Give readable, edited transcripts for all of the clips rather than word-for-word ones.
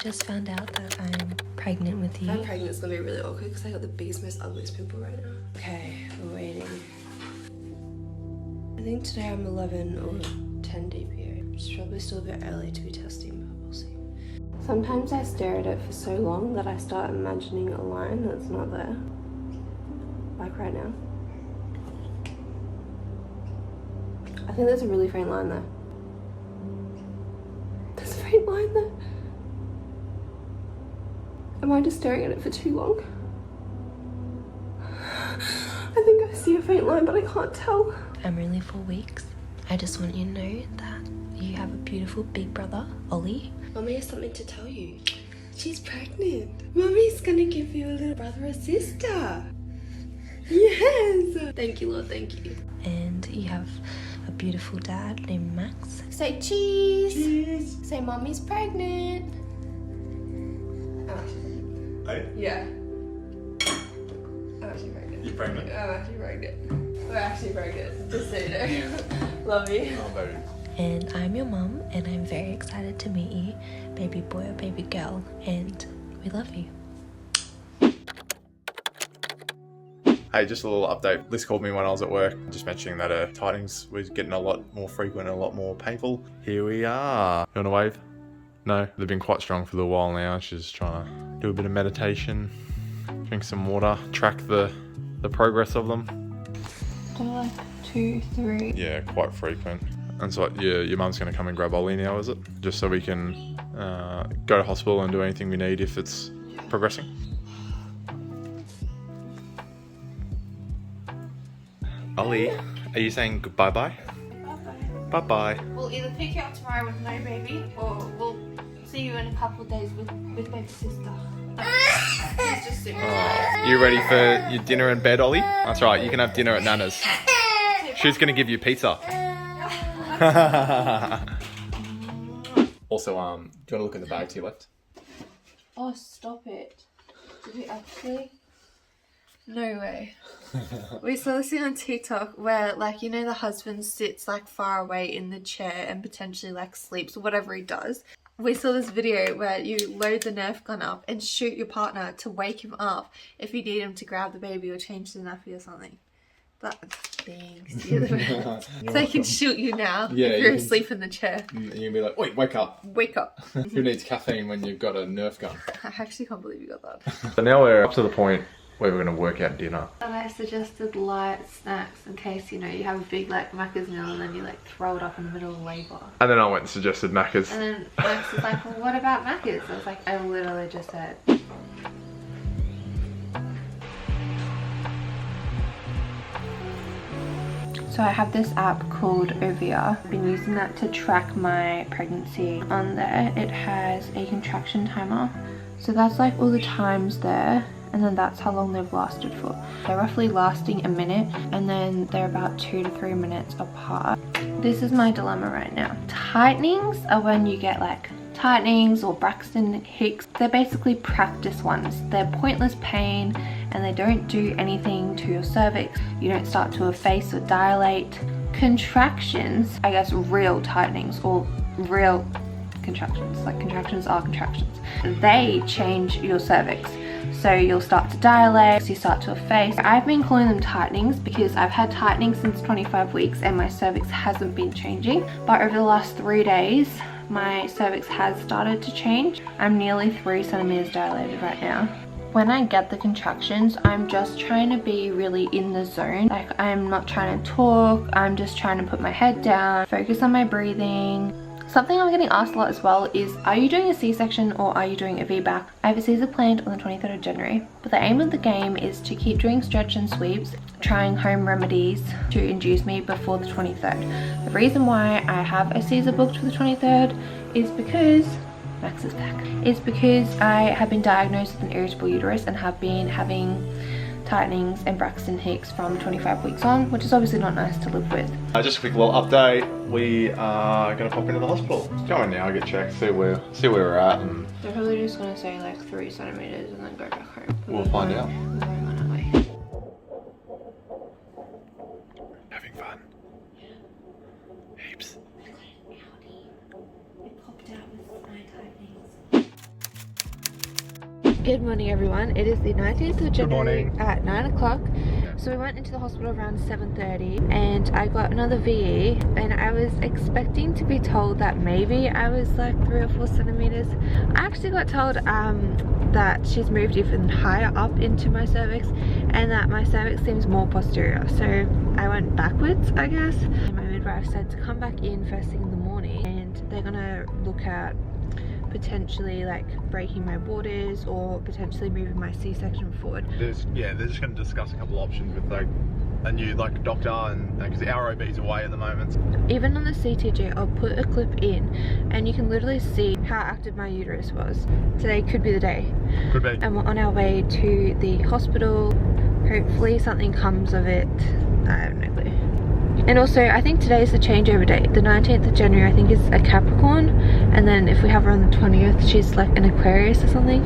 Just found out that I'm pregnant with you. I'm pregnant, it's gonna be really awkward because I got the biggest, most ugliest pimple right now. Okay, we're waiting. I think today I'm 11 or 10 DPA. It's probably still a bit early to be testing, but we'll see. Sometimes I stare at it for so long that I start imagining a line that's not there. Like right now. I think there's a really faint line there. There's a faint line there. Am I just staring at it for too long? I think I see a faint line, but I can't tell. I'm only 4 weeks. I just want you to know that you have a beautiful big brother, Ollie. Mommy has something to tell you. She's pregnant. Mommy's gonna give you a little brother or sister. Yes! Thank you, Lord, thank you. And you have a beautiful dad named Max. Say cheese! Cheese! Say mommy's pregnant. Hey? Yeah. I'm actually pregnant. You're pregnant? I'm actually pregnant. We're actually pregnant. Just so you know. Love you. Oh, baby. And I'm your mum, and I'm very excited to meet you, baby boy or baby girl, and we love you. Hey, just a little update. Liz called me when I was at work, just mentioning that her tightings was getting a lot more frequent and a lot more painful. Here we are. You want to wave? No, they've been quite strong for a little while now. She's trying to do a bit of meditation, drink some water, track the progress of them. So like 2, 3. Yeah, quite frequent. And so your mum's going to come and grab Ollie now, is it? Just so we can go to hospital and do anything we need if it's progressing. Ollie, are you saying bye-bye? Bye-bye. Bye-bye. We'll either pick you up tomorrow with no baby, or we'll see you in a couple of days with baby sister. He's just super Oh, you ready for your dinner in bed, Ollie? That's right, you can have dinner at Nana's. She's going to give you pizza. Also, do you want to look in the bag to your left? Oh, stop it. Did we actually? No way. We saw this thing on TikTok where, like, you know, the husband sits like far away in the chair and potentially like sleeps or whatever he does. We saw this video where you load the Nerf gun up and shoot your partner to wake him up if you need him to grab the baby or change the nappy or something. That's thanks. So he can shoot you now Yeah, if you're you can- asleep in the chair. And you'll be like, wait, wake up. Wake up. Who needs caffeine when you've got a Nerf gun? I actually can't believe you got that. So now we're up to the point where we're going to work out dinner. And I suggested light snacks in case, you know, you have a big like Macca's meal and then you like throw it up in the middle of the labor. And then I went and suggested Macca's. And then Max was like, well, what about Macca's? I was like, I literally just said. So I have this app called Ovia. I've been using that to track my pregnancy. On there, it has a contraction timer. So that's like all the times there. And then that's how long they've lasted for. They're roughly lasting a minute, and then they're about 2 to 3 minutes apart. This is my dilemma right now. Tightenings are when you get like tightenings or Braxton Hicks. They're basically practice ones. They're pointless pain and they don't do anything to your cervix. You don't start to efface or dilate. Contractions, I guess real tightenings or real contractions, like contractions are contractions. They change your cervix. So you'll start to dilate, you start to efface. I've been calling them tightenings because I've had tightening since 25 weeks and my cervix hasn't been changing. But over the last 3 days, my cervix has started to change. I'm nearly 3 centimeters dilated right now. When I get the contractions, I'm just trying to be really in the zone. Like, I'm not trying to talk, I'm just trying to put my head down, focus on my breathing. Something I'm getting asked a lot as well is, are you doing a C-section or are you doing a VBAC? I have a Caesar planned on the 23rd of January, but the aim of the game is to keep doing stretch and sweeps, trying home remedies to induce me before the 23rd. The reason why I have a Caesar booked for the 23rd is because Max is back. It's because I have been diagnosed with an irritable uterus and have been having tightenings and Braxton Hicks from 25 weeks on, which is obviously not nice to live with. Just a quick little update. We are going to pop into the hospital. Go in now, get checked, see where we're at, and They're probably just going to say like 3 centimeters and then go back home. we'll find out. We're going on our way. Having fun. Heaps. It popped out with my tightenings. Good morning everyone. It is the 19th of January morning. at 9 o'clock. So we went into the hospital around 7:30 and I got another VE and I was expecting to be told that maybe I was like 3 or 4 centimeters. I actually got told that she's moved even higher up into my cervix and that my cervix seems more posterior. So I went backwards, I guess. And my midwife said to come back in first thing in the morning and they're gonna look at potentially like breaking my borders or potentially moving my C-section forward. They're just going to discuss a couple options with like a new doctor, and because our OB's away at the moment. Even on the CTG, I'll put a clip in and you can literally see how active my uterus was. Today could be the day. Could be. And we're on our way to the hospital. Hopefully something comes of it. I have no clue. And also, I think today is the changeover date. The 19th of January, I think, is a Capricorn. And then if we have her on the 20th, she's like an Aquarius or something.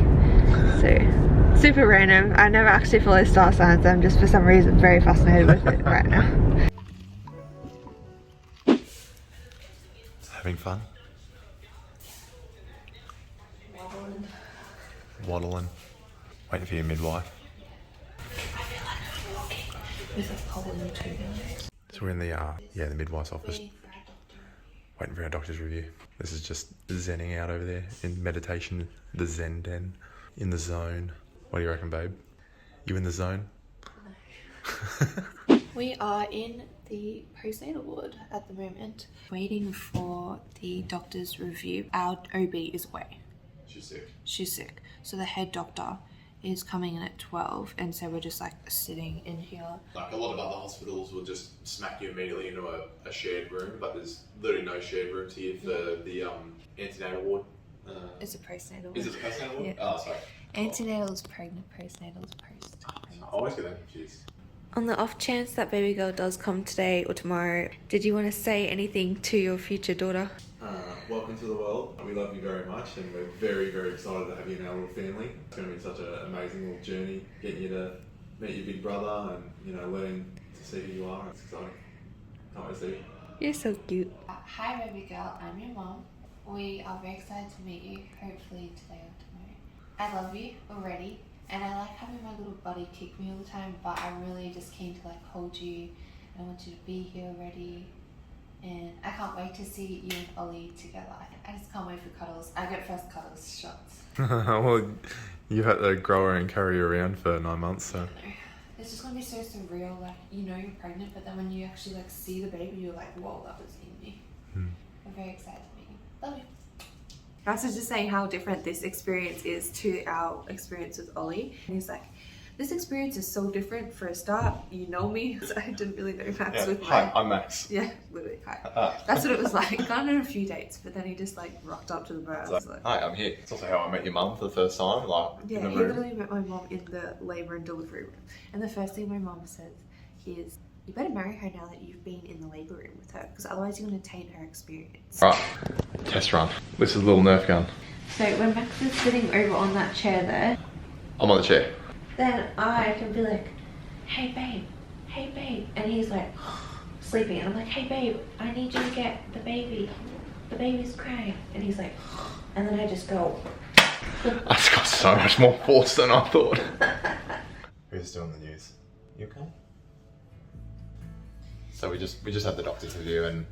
So, super random. I never actually follow star signs. I'm just, for some reason, very fascinated with it right now. Having fun? Waddling. Waiting for your midwife. I feel like I'm walking with a pole in two guys. So we're in the midwife's office, waiting for our doctor's review. This is just zenning out over there in meditation, the Zen den, in the zone. What do you reckon, babe? You in the zone? No. We are in the postnatal ward at the moment, waiting for the doctor's review. Our OB is away. She's sick. She's sick. So the head doctor is coming in at 12, and so we're just like sitting in here. Like a lot of other hospitals will just smack you immediately into a shared room, but there's literally no shared rooms here for the antenatal ward. It's a postnatal ward. Is it a postnatal ward? Yeah. Oh, sorry. Antenatal is pregnant, postnatal is post. I always get that confused. On the off chance that baby girl does come today or tomorrow, did you want to say anything to your future daughter? Welcome to the world. We love you very much, and we're very, very excited to have you in our little family. It's going to be such an amazing little journey, getting you to meet your big brother and, learning to see who you are. It's exciting. Can't wait to see you. You're so cute. Hi baby girl, I'm your mom. We are very excited to meet you, hopefully today or tomorrow. I love you already, and I like having my little buddy kick me all the time, but I'm really just keen to like hold you, and I want you to be here already. And I can't wait to see you and Ollie together. I just can't wait for cuddles. I get first cuddles shots. Well, you had to grow her and carry her around for 9 months, so. It's just gonna be so surreal. Like, you're pregnant, but then when you actually like see the baby, you're like, whoa, that was in me. I'm very excited to meet you. Love you. I was just saying how different this experience is to our experience with Ollie. And he's like, this experience is so different. For a start, you know me. So I didn't really know Max with Hi, I'm Max. Yeah, literally, hi. That's what it was like. Gone on a few dates, but then he just like rocked up to the bar. Hi, I'm here. It's also how I met your mum for the first time, yeah, he literally met my mom in the labour and delivery room. And the first thing my mom says is, you better marry her now that you've been in the labour room with her, because otherwise you're going to taint her experience. Right, test run. This is a little Nerf gun. So when Max is sitting over on that chair there, I'm on the chair. then I can be like, hey babe, and he's like sleeping, and I'm like, hey babe, I need you to get the baby's crying, and he's like, and then I just go. That's got so much more force than I thought. Who's doing the news? You okay? So we just had the doctor's review, and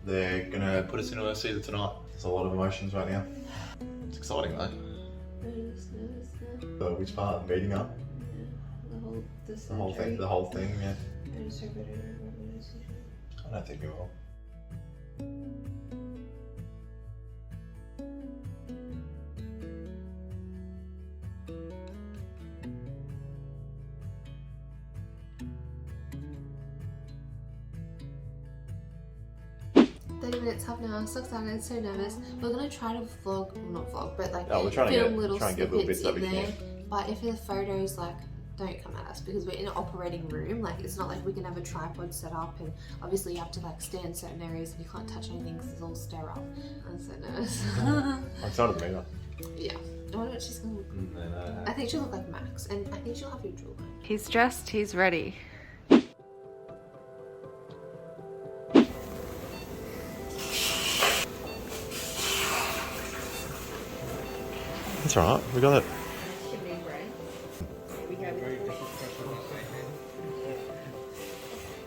they're gonna put us into anesthesia tonight. There's a lot of emotions right now. It's exciting though. Which part? Meeting up? The whole thing, yeah. I don't think we will. Minutes up now. So excited, so nervous. We're gonna try to vlog, well, not vlog, but like we're trying film to little get little snippets bits that in we there. can. But if the photos like don't come at us because we're in an operating room, like it's not like we can have a tripod set up, and obviously you have to like stay in certain areas and you can't touch anything because it's all sterile. I'm so nervous. I'm excited to meet her. Yeah. I wonder what she's gonna look like. I think she'll look like Max, and I think she'll have your jawline. He's dressed, he's ready. That's alright, we got it.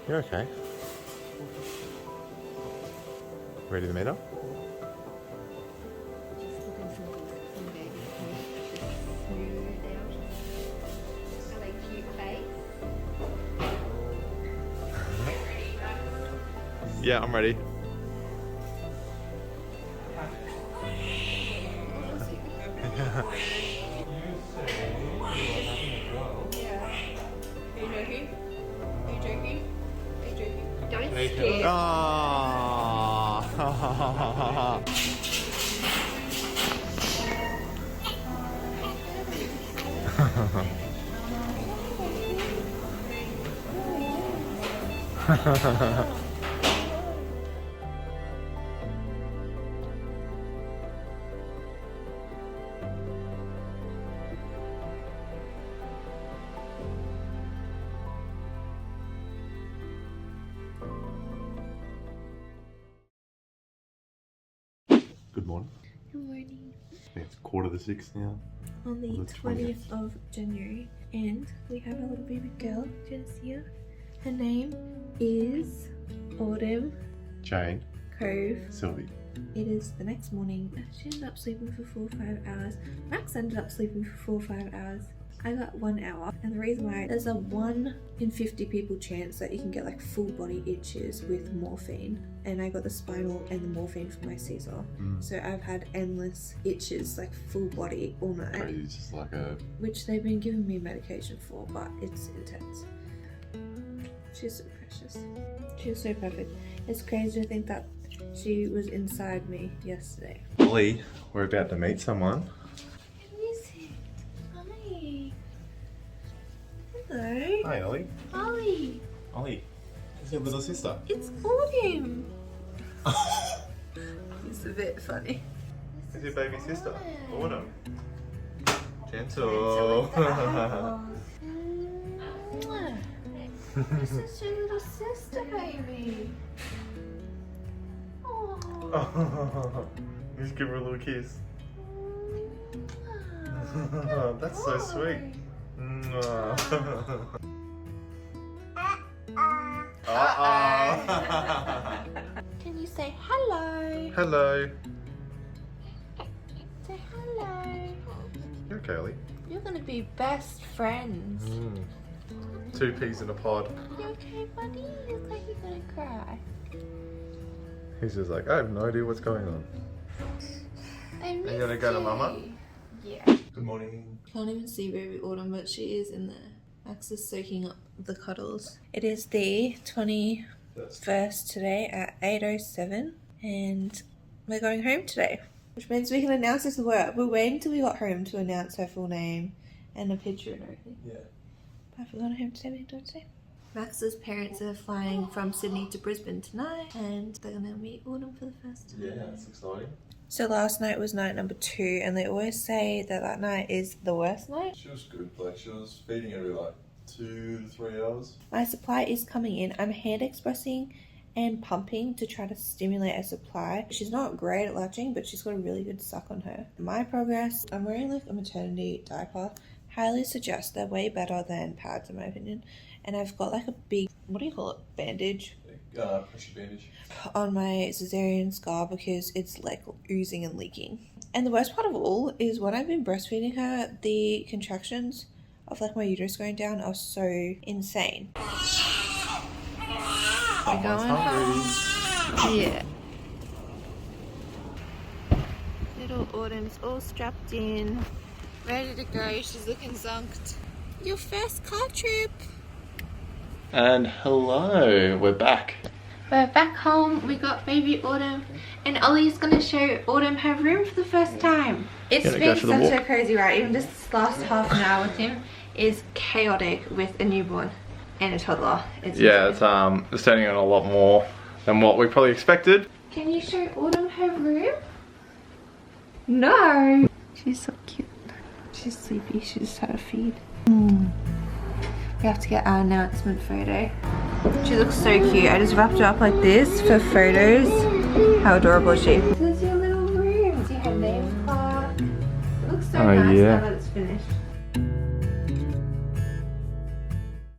You're okay. Ready to meet up? Yeah, I'm ready. Good morning. Good morning. It's 5:45 now. On the 20th of January, and we have a little baby girl. Do you want to see her? Her name is Autumn Jane. Cove. Sylvie. It is the next morning. She ended up sleeping for 4 or 5 hours. Max ended up sleeping for 4 or 5 hours. I got 1 hour, and the reason why, there's a 1 in 50 people chance that you can get like full body itches with morphine, and I got the spinal and the morphine for my Caesar. So I've had endless itches, like full body all night, It's just like a... which they've been giving me medication for, but it's intense. She's so precious. She was so perfect. It's crazy to think that she was inside me yesterday. Ollie, we're about to meet someone. Who is it? Hi. Hello. Hi, Ollie. Ollie. Ollie, it's your little sister. It's Autumn. It's a bit funny. It's your baby sister, Autumn. Gentle. This is your little sister, baby. Oh. Just give her a little kiss. That's so sweet. Can you say hello? Hello. Say hello. You okay, Ollie? You're gonna be best friends. 2 peas in a pod. You okay, buddy? You look like you're gonna cry. He's just like, I have no idea what's going on. I missed you gonna go to Mama? Yeah. Good morning. Can't even see baby Autumn, but she is in there. Max is soaking up the cuddles. It is the 21st today at 8:07, and we're going home today, which means we can announce this to work. We're waiting until we got home to announce her full name and a picture and everything. Yeah. But if we're going home today, we don't say. Max's parents are flying from Sydney to Brisbane tonight, and they're gonna meet Autumn for the first time. Yeah, it's exciting. So last night was night number 2, and they always say that that night is the worst night. She was good. Like, she was feeding every like 2 to 3 hours. My supply is coming in. I'm hand expressing and pumping to try to stimulate a supply. She's not great at latching, but she's got a really good suck on her. My progress, I'm wearing like a maternity diaper. Highly suggest they're way better than pads in my opinion. And I've got like a big, what do you call it, bandage? Pressure bandage. On my cesarean scar because it's like oozing and leaking. And the worst part of all is when I've been breastfeeding her, the contractions of like my uterus going down are so insane. We're going home. Yeah. Little Autumn's all strapped in, ready to go. She's looking zonked. Your first car trip. And hello, we're back. We're back home. We got baby Autumn, and Ollie's gonna show Autumn her room for the first time. It's Gonna been go for the such a walk. crazy ride. Even just this last half an hour with him is chaotic with a newborn and a toddler. It's Yeah, insane. it's turning on a lot more than what we probably expected. Can you show Autumn her room? No. She's so cute. She's sleepy. She just had a feed. We have to get our announcement photo. She looks so cute. I just wrapped her up like this for photos. How adorable is she? This is your little room. See her name plaque. It looks so Oh, nice yeah. now that it's finished.